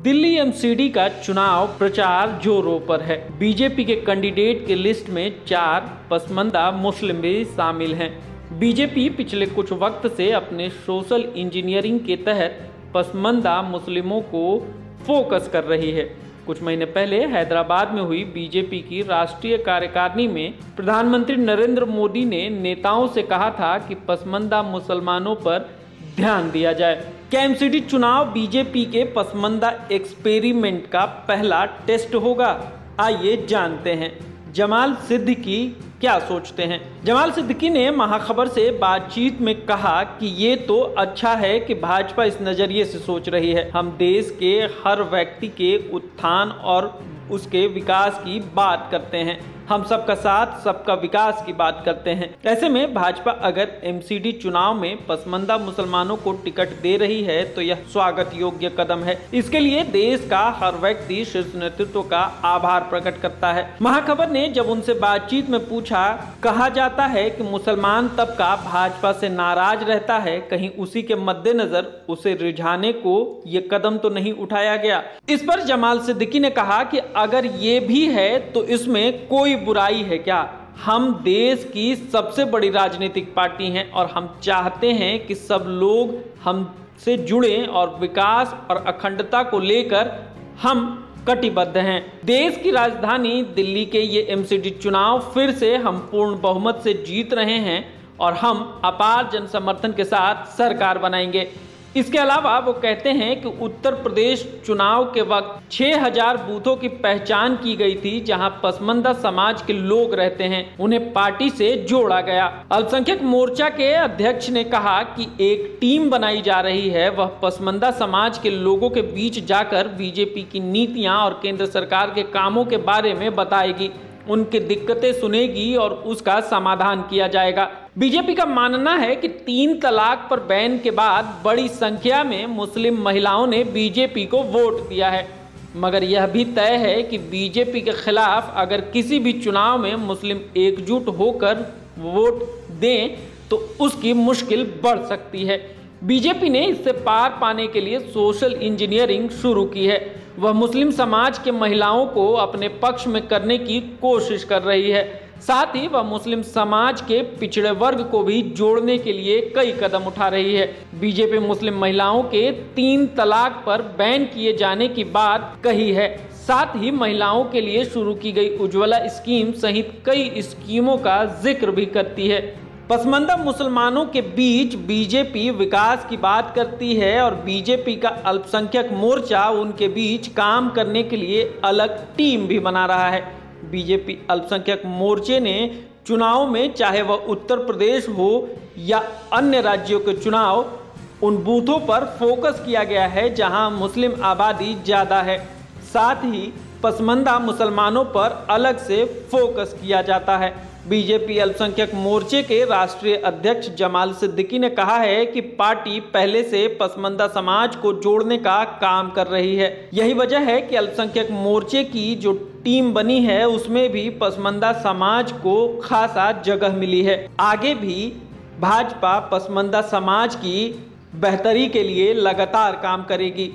Delhi MCD का चुनाव प्रचार जोरों पर है। बीजेपी के कैंडिडेट के लिस्ट में 4 पसमानदा मुस्लिम भी शामिल हैं। बीजेपी पिछले कुछ वक्त से अपने सोशल इंजीनियरिंग के तहत पसमानदा मुस्लिमों को फोकस कर रही है। कुछ महीने पहले हैदराबाद में हुई बीजेपी की राष्ट्रीय कार्यकारिणी में प्रधानमंत्री नरेंद्र मोदी ने नेताओं से कहा था कि पसमानदा मुसलमानों पर ध्यान दिया जाए। क्या एमसीडी चुनाव बीजेपी के पसमानदा एक्सपेरिमेंट का पहला टेस्ट होगा? आइए जानते हैं जमाल सिद्दीकी क्या सोचते हैं। जमाल सिद्दीकी ने महाखबर से बातचीत में कहा कि ये तो अच्छा है कि भाजपा इस नजरिए से सोच रही है। हम देश के हर व्यक्ति के उत्थान और उसके विकास की बात करते हैं। हम सबका साथ सबका विकास की बात करते हैं। ऐसे में भाजपा अगर एमसीडी चुनाव में पसमानदा मुसलमानों को टिकट दे रही है तो यह स्वागत योग्य कदम है। इसके लिए देश का हर व्यक्ति शीर्ष नेतृत्व का आभार प्रकट करता है। महाखबर ने जब उनसे बातचीत में पूछा, कहा जाता है कि मुसलमान तबका भाजपा से नाराज रहता है, कहीं उसी के मद्देनजर उसे रिझाने को ये कदम तो नहीं उठाया गया। इस पर जमाल सिद्दीकी ने कहा कि अगर ये भी है तो इसमें कोई बुराई है क्या? हम देश की सबसे बड़ी राजनीतिक पार्टी हैं और हम चाहते हैं कि सब लोग हमसे जुड़ें और विकास और अखंडता को लेकर हम कटिबद्ध हैं। देश की राजधानी दिल्ली के ये एमसीडी चुनाव फिर से हम पूर्ण बहुमत से जीत रहे हैं और हम अपार जनसमर्थन के साथ सरकार बनाएंगे। इसके अलावा वो कहते हैं कि उत्तर प्रदेश चुनाव के वक्त 6000 बूथों की पहचान की गई थी जहां पसमानदा समाज के लोग रहते हैं, उन्हें पार्टी से जोड़ा गया। अल्पसंख्यक मोर्चा के अध्यक्ष ने कहा कि एक टीम बनाई जा रही है, वह पसमानदा समाज के लोगों के बीच जाकर बीजेपी की नीतियां और केंद्र सरकार के कामों के बारे में बताएगी, उनकी दिक्कतें सुनेगी और उसका समाधान किया जाएगा। बीजेपी का मानना है कि 3 तलाक पर बैन के बाद बड़ी संख्या में मुस्लिम महिलाओं ने बीजेपी को वोट दिया है, मगर यह भी तय है कि बीजेपी के खिलाफ अगर किसी भी चुनाव में मुस्लिम एकजुट होकर वोट दें तो उसकी मुश्किल बढ़ सकती है। बीजेपी ने इससे पार पाने के लिए सोशल इंजीनियरिंग शुरू की है। वह मुस्लिम समाज के महिलाओं को अपने पक्ष में करने की कोशिश कर रही है। साथ ही वह मुस्लिम समाज के पिछड़े वर्ग को भी जोड़ने के लिए कई कदम उठा रही है। बीजेपी मुस्लिम महिलाओं के 3 तलाक पर बैन किए जाने की बात कही है। साथ ही महिलाओं के लिए शुरू की गई उज्ज्वला स्कीम सहित कई स्कीमों का जिक्र भी करती है। पसमानदा मुसलमानों के बीच बीजेपी विकास की बात करती है और बीजेपी का अल्पसंख्यक मोर्चा उनके बीच काम करने के लिए अलग टीम भी बना रहा है। बीजेपी अल्पसंख्यक मोर्चे ने चुनाव में, चाहे वह उत्तर प्रदेश हो या अन्य राज्यों के चुनाव, उन बूथों पर फोकस किया गया है जहां मुस्लिम आबादी ज़्यादा है। साथ ही पसमानदा मुसलमानों पर अलग से फोकस किया जाता है। बीजेपी अल्पसंख्यक मोर्चे के राष्ट्रीय अध्यक्ष जमाल सिद्दीकी ने कहा है कि पार्टी पहले से पसमानदा समाज को जोड़ने का काम कर रही है। यही वजह है कि अल्पसंख्यक मोर्चे की जो टीम बनी है उसमें भी पसमानदा समाज को खासा जगह मिली है। आगे भी भाजपा पसमानदा समाज की बेहतरी के लिए लगातार काम करेगी।